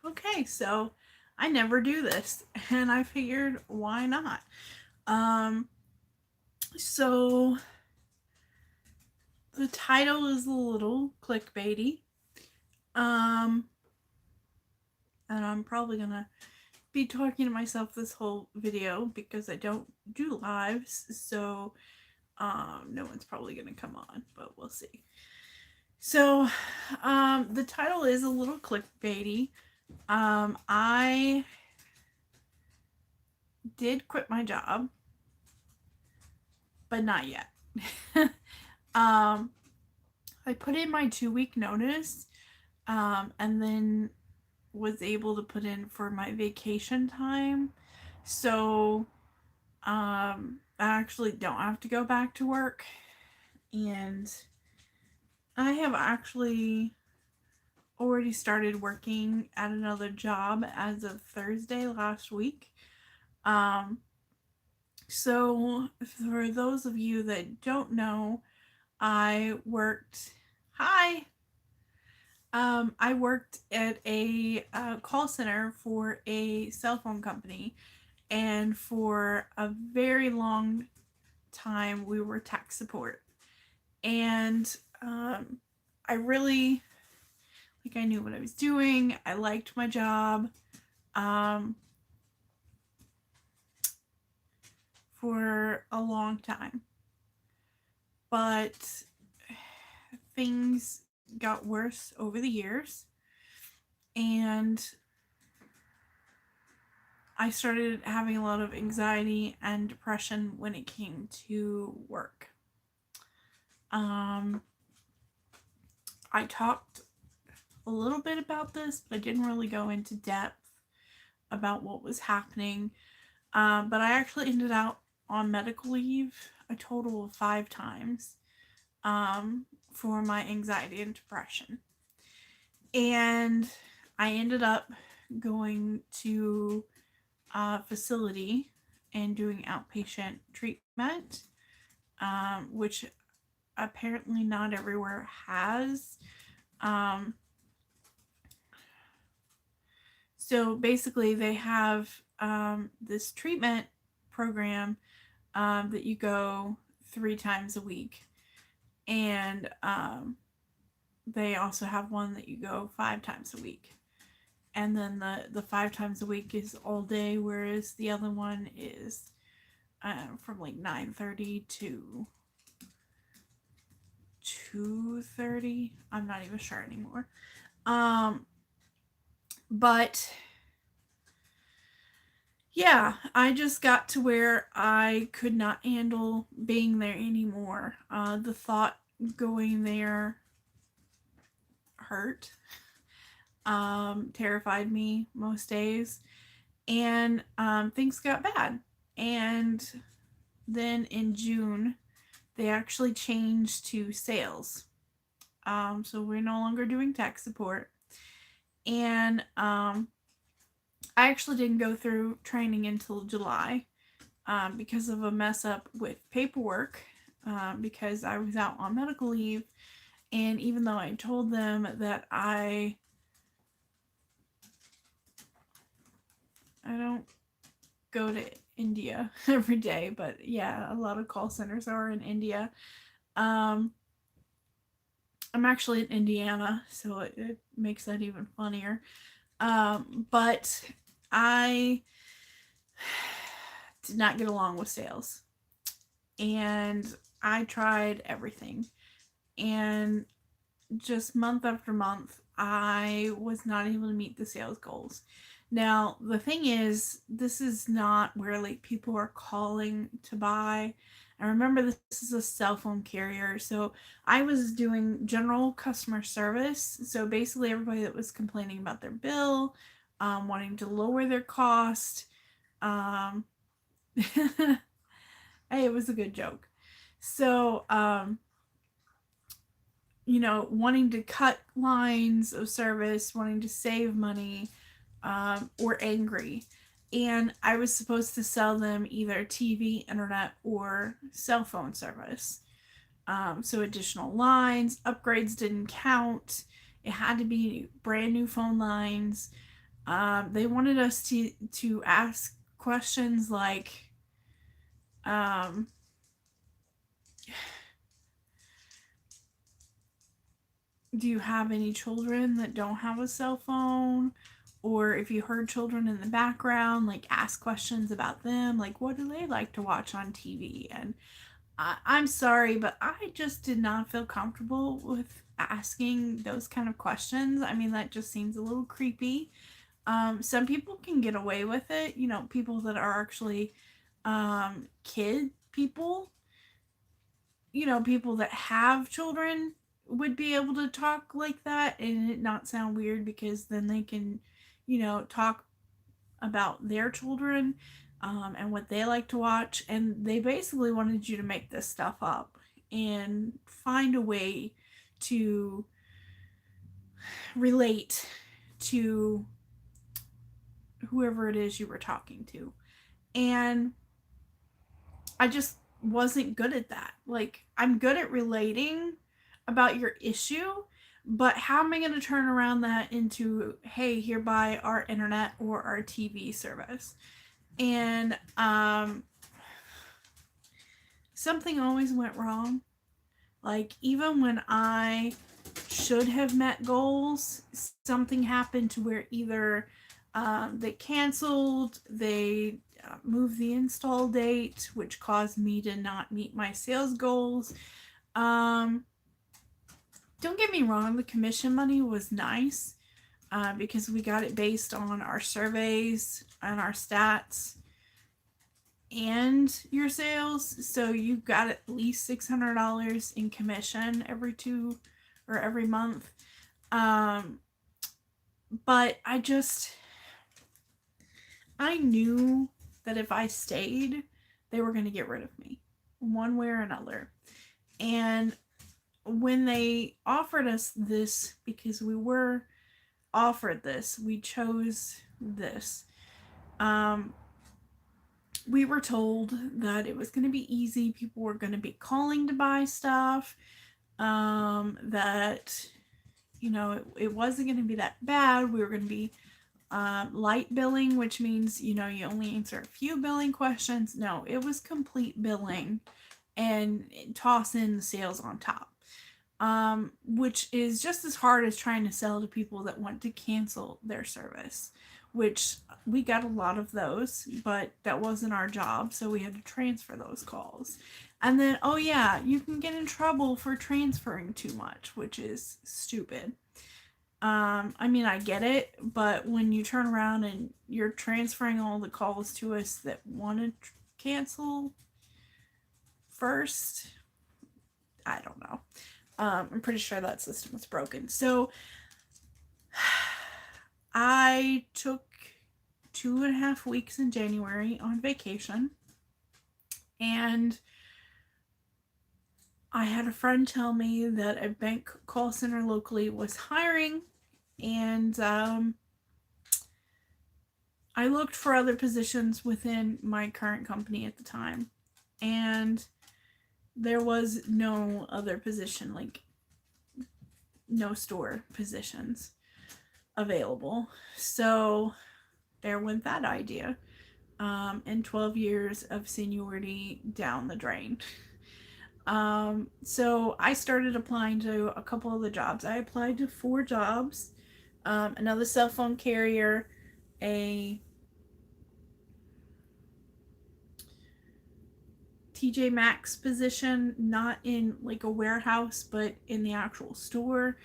okay, so I never do this. And I figured, why not? Um, so the title is a little clickbaity. Um, and I'm probably gonna be talking to myself this whole video because I don't do lives, so no one's probably gonna come on, but we'll see. So, the title is a little clickbaity. I did quit my job, but not yet. um, I put in my 2 week notice, and then was able to put in for my vacation time. So, I actually don't have to go back to work. And I have actually already started working at another job as of Thursday last week. Um, so, for those of you that don't know, I worked. Hi! I worked at a call center for a cell phone company, and for a very long time, we were tech support. And I really, I knew what I was doing. I liked my job um, for a long time. But things got worse over the years. And I started having a lot of anxiety and depression when it came to work. Um, I talked a little bit about this, but I didn't really go into depth about what was happening. But I actually ended up on medical leave a total of 5 times for my anxiety and depression. And I ended up going to a facility and doing outpatient treatment, which apparently not everywhere has. Um, so basically, they have this treatment program that you go 3 times a week. And they also have one that you go 5 times a week. And then the 5 times a week is all day, whereas the other one is from like 9:30 to 2:30. I'm not even sure anymore. Um, but yeah, I just got to where I could not handle being there anymore. The thought going there hurt, terrified me most days, and things got bad. And then in June, they actually changed to sales. So we're no longer doing tech support. And I actually didn't go through training until July because of a mess up with paperwork because I was out on medical leave. And even though I told them that I don't go to India every day, but yeah, a lot of call centers are in India. Um, I'm actually in Indiana, so it makes that even funnier. But I did not get along with sales, and I tried everything. And just month after month, I was not able to meet the sales goals. Now, the thing is, this is not where like people are calling to buy. And remember, this is a cell phone carrier. So I was doing general customer service. So basically, everybody that was complaining about their bill, wanting to lower their cost. Um, hey, it was a good joke. So, wanting to cut lines of service, wanting to save money, or angry. And I was supposed to sell them either TV, internet, or cell phone service. So additional lines, upgrades didn't count. It had to be brand new phone lines. They wanted us to ask questions like, um, do you have any children that don't have a cell phone? Or if you heard children in the background, like ask questions about them, like what do they like to watch on TV? And I'm sorry, but I just did not feel comfortable with asking those kind of questions. I mean, that just seems a little creepy. Some people can get away with it, you know, people that are actually kid people, you know, people that have children would be able to talk like that and it not sound weird because then they can, you know, talk about their children and what they like to watch. And they basically wanted you to make this stuff up and find a way to relate to whoever it is you were talking to. And I just wasn't good at that. Like, I'm good at relating about your issue, but how am I going to turn around that into, hey, hereby our internet or our TV service? And something always went wrong. Like, even when I should have met goals, something happened to where either they canceled, they moved the install date, which caused me to not meet my sales goals. Don't get me wrong, the commission money was nice because we got it based on our surveys and our stats and your sales. So you got at least $600 in commission every month. But I knew that if I stayed, they were going to get rid of me one way or another. And when they offered us this, because we were offered this, we chose this. We were told that it was going to be easy. People were going to be calling to buy stuff. That, you know, it wasn't going to be that bad. We were going to be light billing, which means, you know, you only answer a few billing questions. No, it was complete billing and toss in the sales on top. Which is just as hard as trying to sell to people that want to cancel their service, which we got a lot of those, but that wasn't our job, so we had to transfer those calls. And then, oh yeah, you can get in trouble for transferring too much, which is stupid. I mean, I get it, but when you turn around and you're transferring all the calls to us that want to cancel first, I don't know. I'm pretty sure that system was broken. So I took 2.5 weeks in January on vacation, and I had a friend tell me that a bank call center locally was hiring, and I looked for other positions within my current company at the time, and there was no other position, like no store positions available. So there went that idea. And 12 years of seniority down the drain. So I started applying to a couple of the jobs. I applied to 4 jobs, another cell phone carrier, a TJ Maxx position, not in like a warehouse, but in the actual store,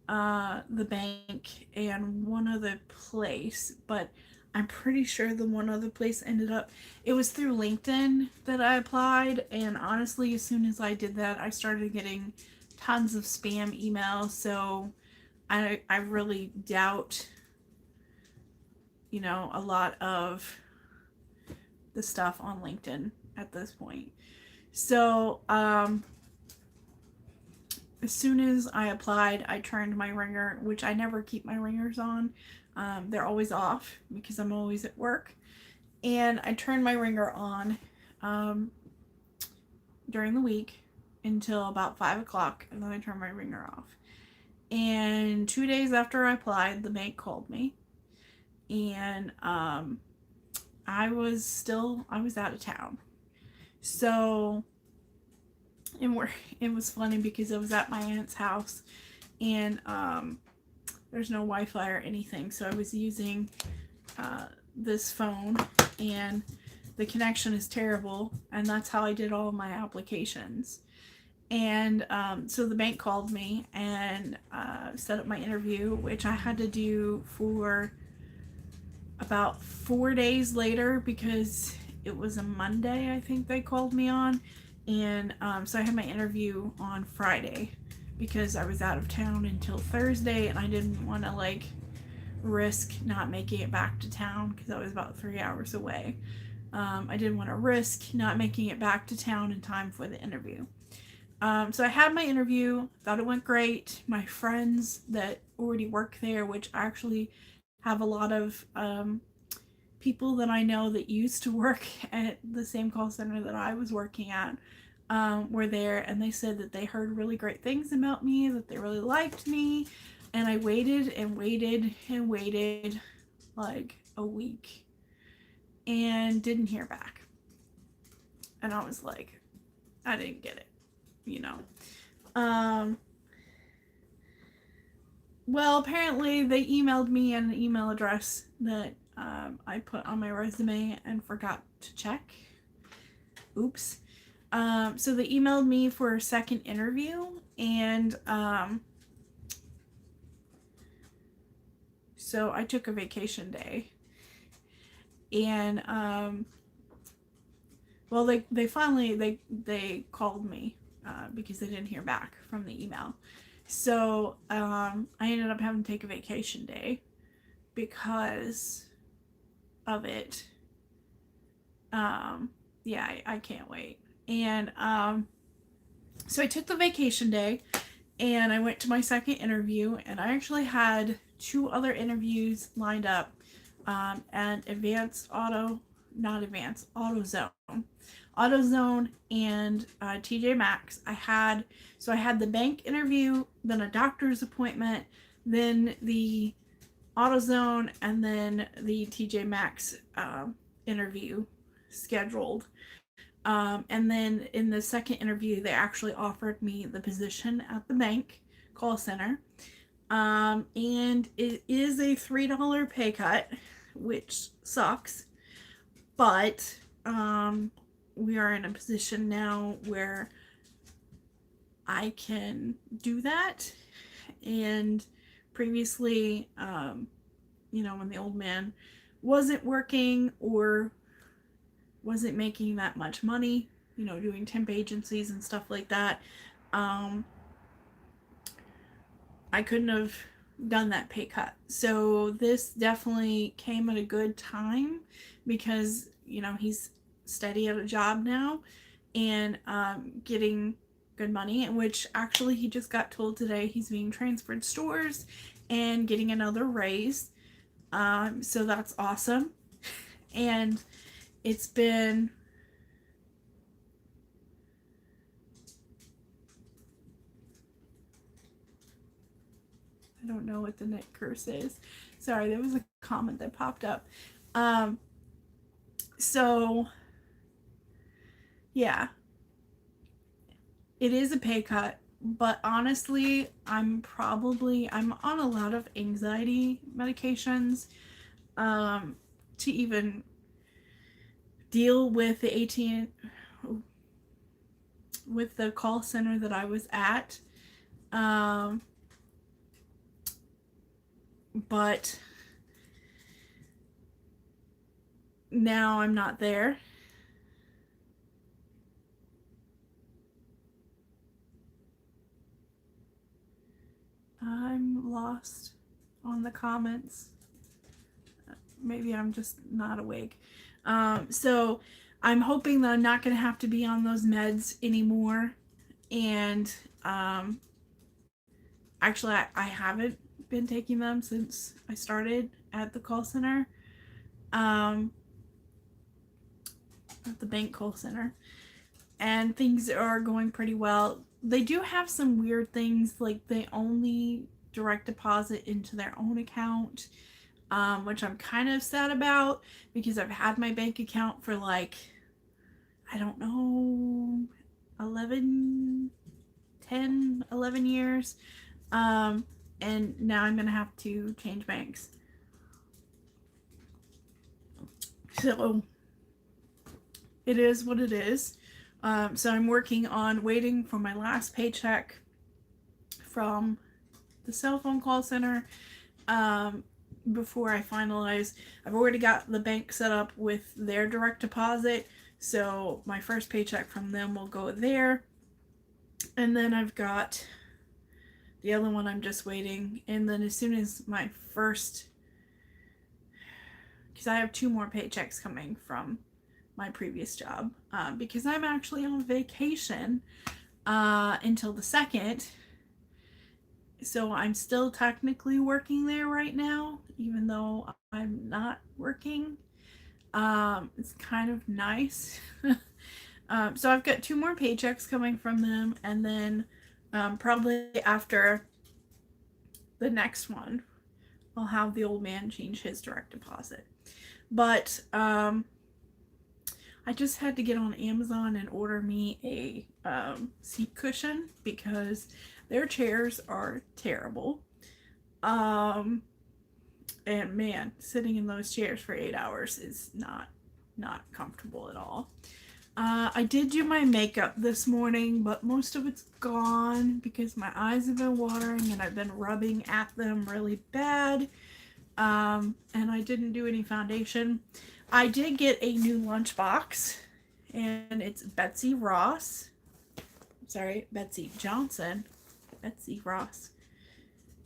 the bank, and one other place. But I'm pretty sure the one other place ended up, it was through LinkedIn that I applied. And honestly, as soon as I did that, I started getting tons of spam emails. So I really doubt, you know, a lot of the stuff on LinkedIn at this point. So, as soon as I applied, I turned my ringer, which I never keep my ringers on. They're always off because I'm always at work. And I turned my ringer on during the week until about 5 o'clock, and then I turned my ringer off. And 2 days after I applied, the bank called me. and I was out of town. So it was funny because I was at my aunt's house, and there's no Wi-Fi or anything, so I was using this phone, and the connection is terrible, and that's how I did all of my applications. And so the bank called me and set up my interview, which I had to do for about 4 days later because it was a Monday, I think they called me on. And so I had my interview on Friday because I was out of town until Thursday, and I didn't want to like risk not making it back to town because I was about 3 hours away. I didn't want to risk not making it back to town in time for the interview. So I had my interview, thought it went great. My friends that already work there, which I actually have a lot of people that I know that used to work at the same call center that I was working at, were there, and they said that they heard really great things about me, that they really liked me, and I waited and waited and waited like a week and didn't hear back. And I was like, I didn't get it, you know. Well, apparently they emailed me an email address that I put on my resume and forgot to check. Oops. So they emailed me for a second interview, and so I took a vacation day, and well, they finally they called me because they didn't hear back from the email. So I ended up having to take a vacation day because of it. Yeah, I can't wait. And so I took the vacation day, and I went to my second interview, and I actually had 2 other interviews lined up at AutoZone and TJ Maxx. I had the bank interview, then a doctor's appointment, then the AutoZone, and then the TJ Maxx interview scheduled. And then in the second interview, they actually offered me the position at the bank call center. And it is a $3 pay cut, which sucks. But we are in a position now where I can do that. And previously, when the old man wasn't working or wasn't making that much money, doing temp agencies and stuff like that, I couldn't have done that pay cut. So this definitely came at a good time because, he's steady at a job now and getting good money, which actually he just got told today he's being transferred stores and getting another raise. So that's awesome. And it's been I don't know what the net curse is. Sorry, there was a comment that popped up. So yeah, it is a pay cut, but honestly, I'm on a lot of anxiety medications to even deal with the with the call center that I was at. But now I'm not there. I'm lost on the comments. Maybe I'm just not awake. So I'm hoping that I'm not going to have to be on those meds anymore. And actually, I haven't been taking them since I started at the call center, at the bank call center. And things are going pretty well. They do have some weird things, like they only direct deposit into their own account. which I'm kind of sad about because I've had my bank account for like, I don't know, 11, 10, 11 years. And now I'm going to have to change banks. So it is what it is. So I'm working on waiting for my last paycheck from the cell phone call center before I finalize. I've already got the bank set up with their direct deposit, so my first paycheck from them will go there. And then I've got the other one I'm just waiting. And then as soon as my first, because I have 2 more paychecks coming from my previous job, because I'm actually on vacation until the 2nd. So I'm still technically working there right now, even though I'm not working. It's kind of nice. So I've got 2 more paychecks coming from them, and then probably after the next one, I'll have the old man change his direct deposit. But I just had to get on Amazon and order me a seat cushion because their chairs are terrible. And man, sitting in those chairs for 8 hours is not comfortable at all. I did do my makeup this morning, but most of it's gone because my eyes have been watering and I've been rubbing at them really bad. And I didn't do any foundation. I did get a new lunchbox, and it's Betsy Johnson. Betsy Ross.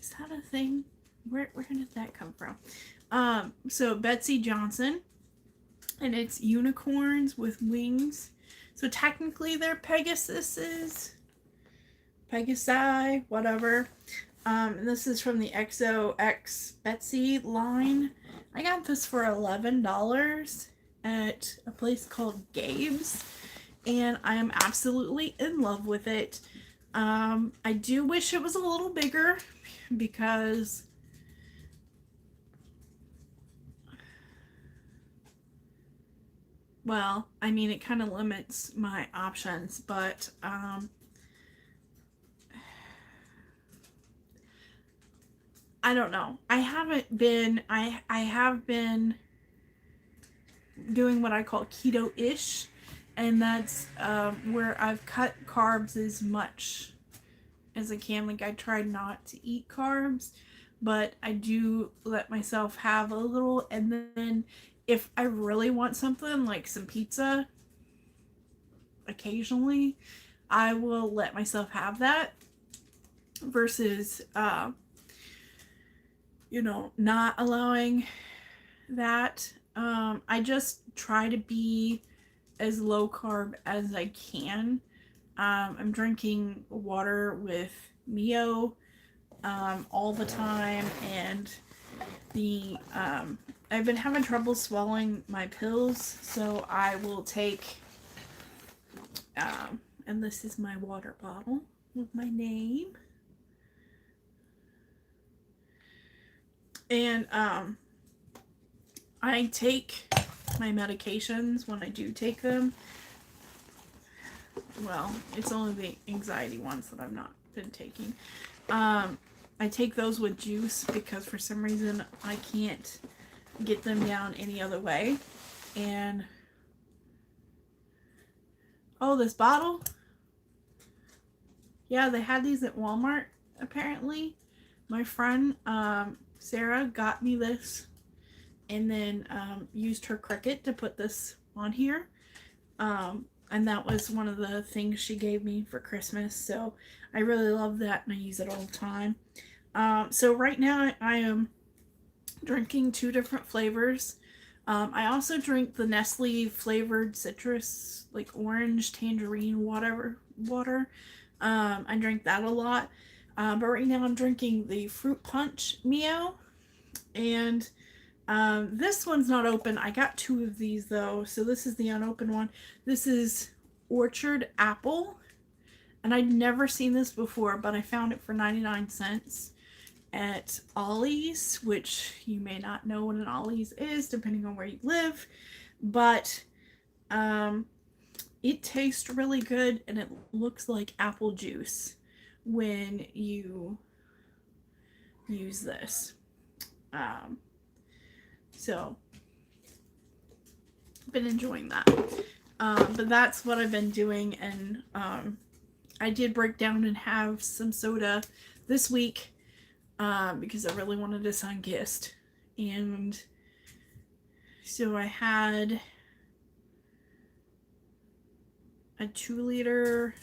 Is that a thing? Where did that come from? So Betsy Johnson, and it's unicorns with wings. So technically they're Pegasi, whatever. This is from the XOX Betsy line. I got this for $11 at a place called Gabe's, and I am absolutely in love with it. I do wish it was a little bigger because well, I mean, it kind of limits my options, but I don't know. I have been doing what I call keto-ish, and that's where I've cut carbs as much as I can. Like, I try not to eat carbs, but I do let myself have a little, and then if I really want something like some pizza occasionally, I will let myself have that versus not allowing that. I just try to be as low carb as I can. I'm drinking water with Mio all the time, and I've been having trouble swallowing my pills, so I will take and this is my water bottle with my name. And I take my medications when I do take them. Well, it's only the anxiety ones that I've not been taking. I take those with juice because for some reason I can't get them down any other way. And oh, this bottle? Yeah, they had these at Walmart apparently. My friend Sarah got me this and then used her Cricut to put this on here. And that was one of the things she gave me for Christmas. So I really love that and I use it all the time. So right now I am drinking 2 different flavors. I also drink the Nestle flavored citrus, like orange, tangerine, water. I drink that a lot. But right now I'm drinking the fruit punch Mio. And this one's not open. I got 2 of these though. So this is the unopened one. This is Orchard Apple. And I'd never seen this before, but I found it for 99 cents. at Ollie's, which you may not know what an Ollie's is depending on where you live, but it tastes really good and it looks like apple juice when you use this. Um, so, been enjoying that. But that's what I've been doing, and I did break down and have some soda this week because I really wanted a Sunkist. And so I had a 2-liter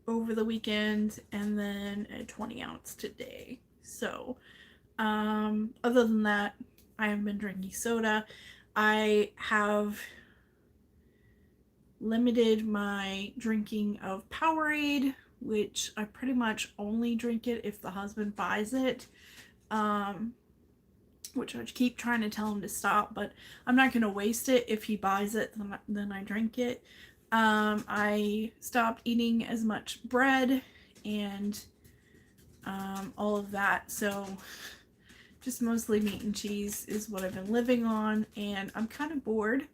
over the weekend and then a 20-ounce today. So, other than that, I have been drinking soda. I have limited my drinking of Powerade, which I pretty much only drink it if the husband buys it. Which I keep trying to tell him to stop, but I'm not going to waste it. If he buys it, then I drink it. I stopped eating as much bread and all of that, so just mostly meat and cheese is what I've been living on, and I'm kind of bored,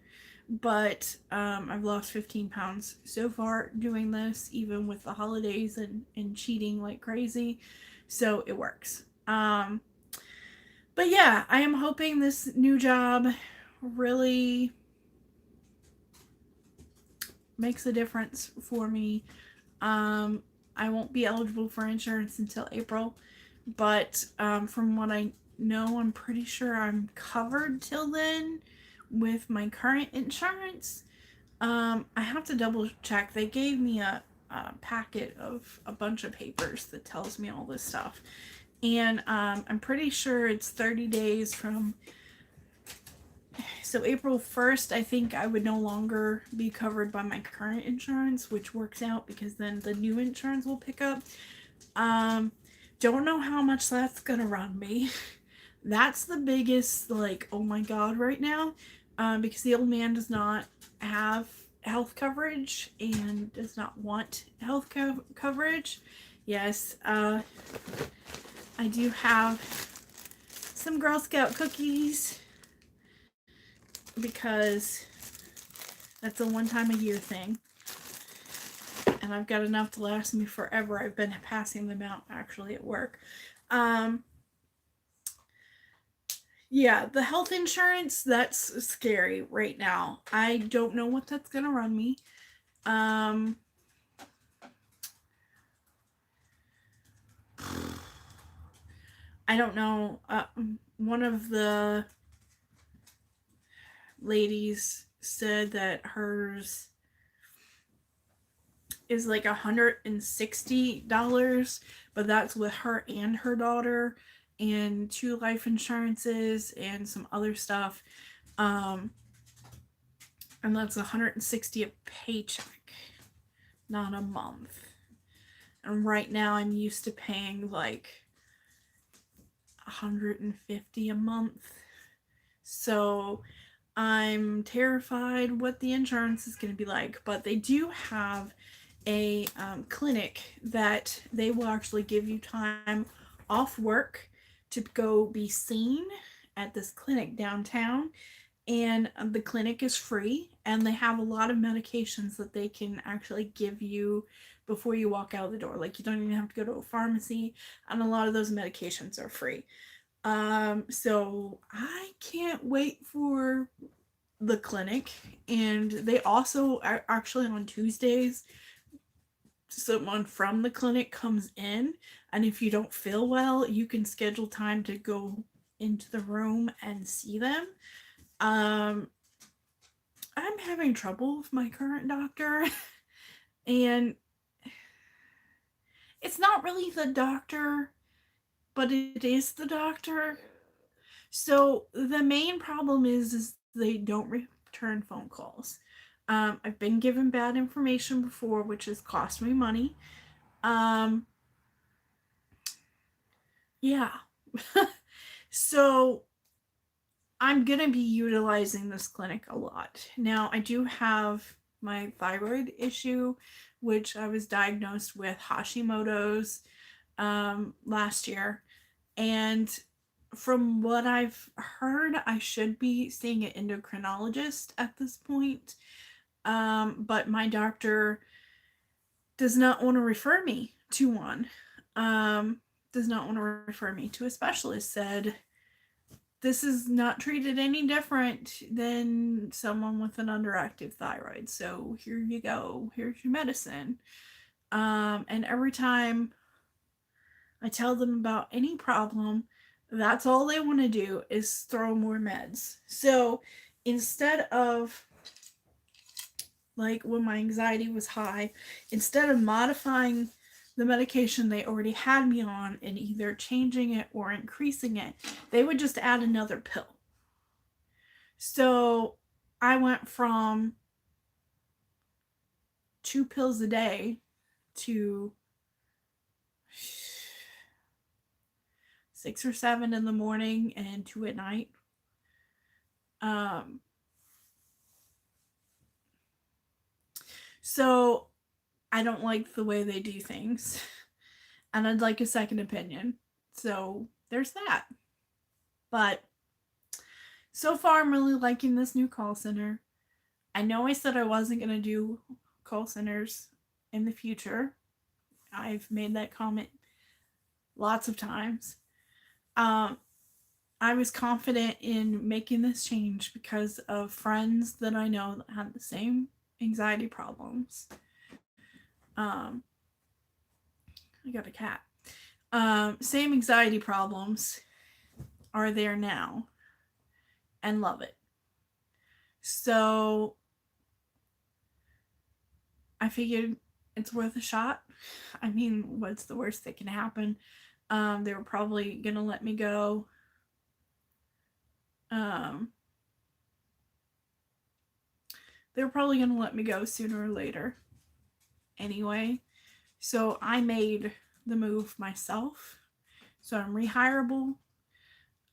but I've lost 15 pounds so far doing this, even with the holidays and cheating like crazy, so it works. But yeah, I am hoping this new job really makes a difference for me. I won't be eligible for insurance until April, but from what I know, I'm pretty sure I'm covered till then with my current insurance. I have to double check. They gave me a packet of a bunch of papers that tells me all this stuff. And I'm pretty sure it's 30 days from, so April 1st, I think I would no longer be covered by my current insurance, which works out because then the new insurance will pick up. Don't know how much that's gonna run me. That's the biggest, like, oh my god right now, because the old man does not have health coverage and does not want health coverage. Yes, I do have some Girl Scout cookies because that's a one-time-a-year thing. And I've got enough to last me forever. I've been passing them out actually at work. Yeah, the health insurance, that's scary right now. I don't know what that's going to run me. I don't know. One of the ladies said that hers is like $160, but that's with her and her daughter and 2 life insurances and some other stuff. And that's $160 a paycheck, not a month. And right now I'm used to paying like $150 a month. So I'm terrified what the insurance is going to be like, but they do have a clinic that they will actually give you time off work to go be seen at this clinic downtown, and the clinic is free, and they have a lot of medications that they can actually give you before you walk out the door. Like, you don't even have to go to a pharmacy, and a lot of those medications are free. So I can't wait for the clinic. And they also actually on Tuesdays, someone from the clinic comes in, and if you don't feel well, you can schedule time to go into the room and see them. I'm having trouble with my current doctor, and it's not really the doctor, but it is the doctor. So the main problem is they don't return phone calls. I've been given bad information before, which has cost me money. Yeah. So I'm going to be utilizing this clinic a lot. Now, I do have my thyroid issue, which I was diagnosed with Hashimoto's last year. And from what I've heard, I should be seeing an endocrinologist at this point. But my doctor does not want to refer me to one. Um, does not want to refer me to a specialist. Said this is not treated any different than someone with an underactive thyroid. So here you go. Here's your medicine. And every time I tell them about any problem, that's all they want to do is throw more meds. So instead of, like, when my anxiety was high, instead of modifying the medication they already had me on and either changing it or increasing it, they would just add another pill. So I went from 2 pills a day to 6 or 7 in the morning and 2 at night. So I don't like the way they do things, and I'd like a second opinion. So there's that. But so far, I'm really liking this new call center. I know I said I wasn't going to do call centers in the future. I've made that comment lots of times. I was confident in making this change because of friends that I know that had the same anxiety problems. I got a cat. Same anxiety problems are there now and love it. So I figured it's worth a shot. I mean, what's the worst that can happen? They were probably gonna let me go. They were probably gonna let me go sooner or later. Anyway, so I made the move myself. So I'm rehireable.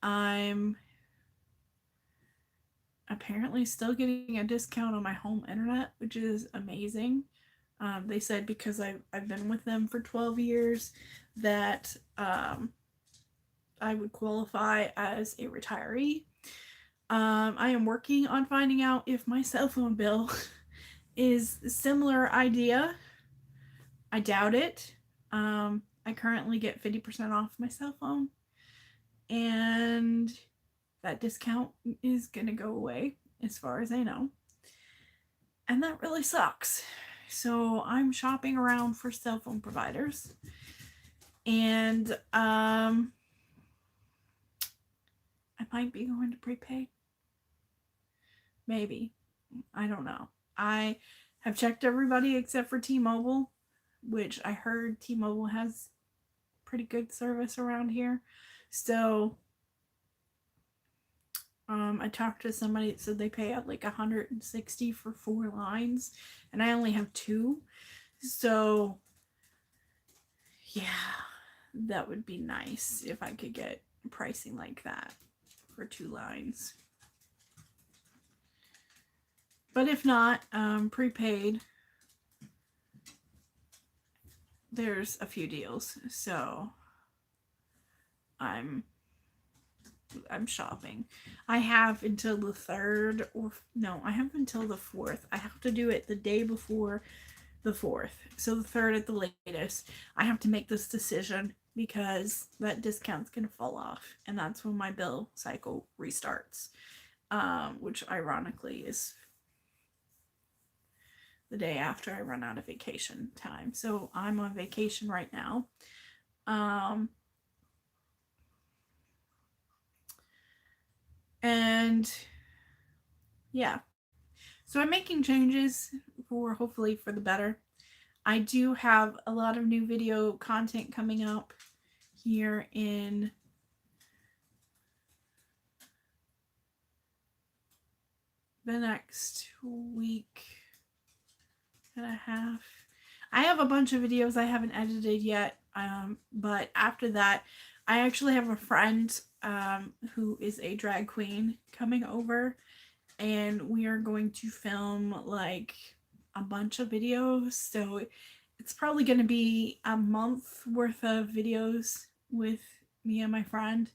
I'm apparently still getting a discount on my home internet, which is amazing. They said because I've been with them for 12 years that I would qualify as a retiree. I am working on finding out if my cell phone bill is a similar idea. I doubt it. I currently get 50% off my cell phone, and that discount is going to go away as far as I know. And that really sucks. So I'm shopping around for cell phone providers. And I might be going to prepaid. Maybe. I don't know. I have checked everybody except for T-Mobile, which I heard T-Mobile has pretty good service around here. So I talked to somebody that said they pay out like $160 for 4 lines, and I only have 2. So yeah, that would be nice if I could get pricing like that for 2 lines. But if not, prepaid, there's a few deals. So I'm shopping. I have until the 3rd, or no, I have until the 4th. I have to do it the day before the 4th. So the 3rd at the latest. I have to make this decision because that discount's going to fall off. And that's when my bill cycle restarts. Which ironically is the day after I run out of vacation time. So I'm on vacation right now. And yeah, so I'm making changes for hopefully for the better. I do have a lot of new video content coming up here in the next week and a half. I have a bunch of videos I haven't edited yet, but after that, I actually have a friend who is a drag queen coming over, and we are going to film like a bunch of videos. So it's probably going to be a month worth of videos with me and my friend,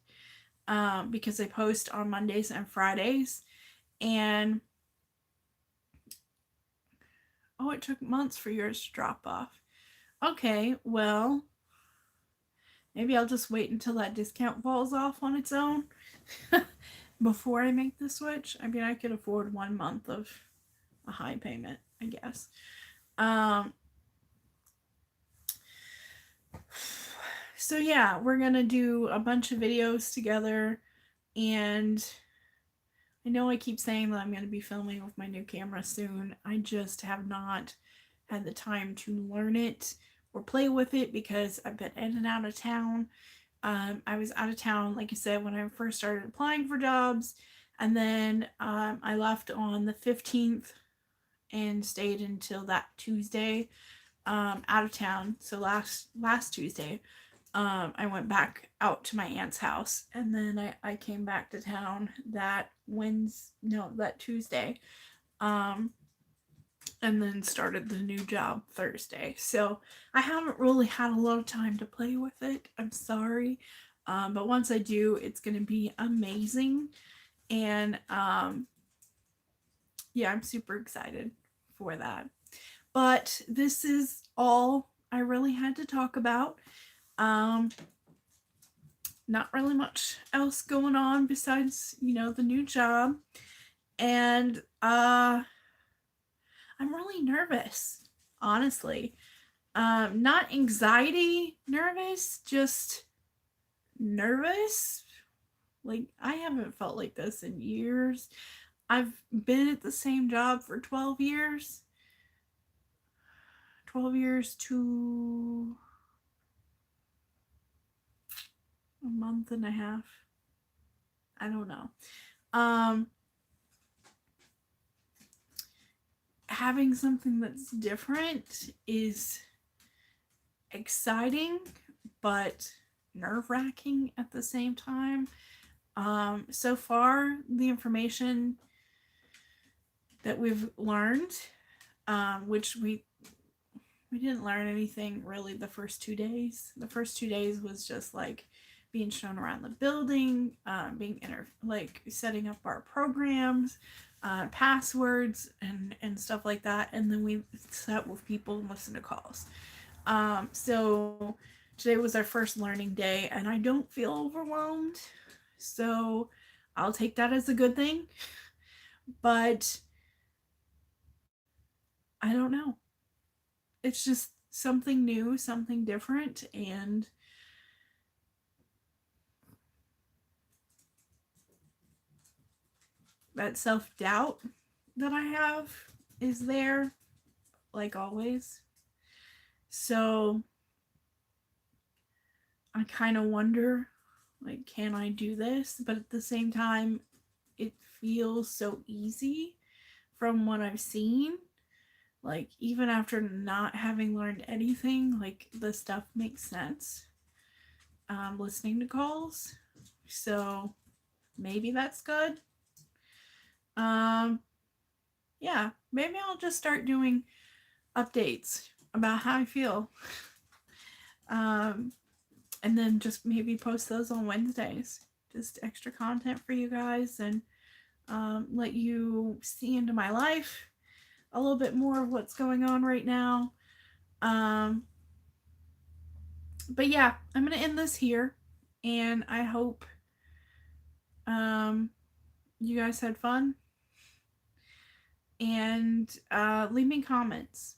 because I post on Mondays and Fridays. And oh, it took months for yours to drop off. Okay, well, maybe I'll just wait until that discount falls off on its own before I make the switch. I mean, I could afford 1 month of a high payment, I guess. So yeah, we're gonna do a bunch of videos together, and I know I keep saying that I'm gonna be filming with my new camera soon. I just have not had the time to learn it or play with it because I've been in and out of town. I was out of town, like I said, when I first started applying for jobs, and then I left on the 15th and stayed until that Tuesday, out of town. So last Tuesday, I went back out to my aunt's house, and then I came back to town that Tuesday, and then started the new job Thursday. So I haven't really had a lot of time to play with it. I'm sorry. But once I do, it's going to be amazing. And yeah, I'm super excited for that. But this is all I really had to talk about. Not really much else going on besides, the new job. And I'm really nervous, honestly. Not anxiety nervous, just nervous. Like, I haven't felt like this in years. I've been at the same job for 12 years. 12 years to a month and a half. I don't know. Having something that's different is exciting, but nerve-wracking at the same time. So far, the information that we've learned, which we didn't learn anything really the first 2 days. The first 2 days was just like being shown around the building, setting up our programs, passwords, and stuff like that. And then we sat with people and listened to calls. So today was our first learning day, and I don't feel overwhelmed. So I'll take that as a good thing. But I don't know. It's just something new, something different, and that self-doubt that I have is there, like always. So I kind of wonder, like, can I do this? But at the same time, it feels so easy from what I've seen. Like, even after not having learned anything, like, the stuff makes sense. Listening to calls. So maybe that's good. Yeah, maybe I'll just start doing updates about how I feel. And then just maybe post those on Wednesdays. Just extra content for you guys, and let you see into my life a little bit more of what's going on right now. But yeah, I'm going to end this here, and I hope you guys had fun. And leave me comments.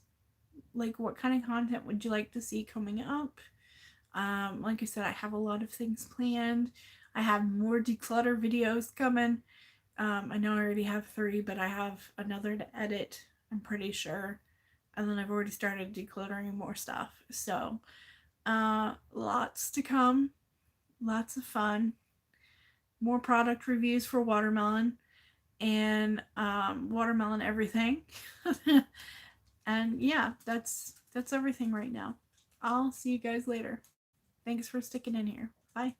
Like, what kind of content would you like to see coming up? Like I said, I have a lot of things planned. I have more declutter videos coming. I know I already have 3, but I have another to edit, I'm pretty sure. And then I've already started decluttering more stuff. So, lots to come. Lots of fun. More product reviews for watermelon, and watermelon everything. And yeah, that's everything right now. I'll see you guys later. Thanks for sticking in here. Bye.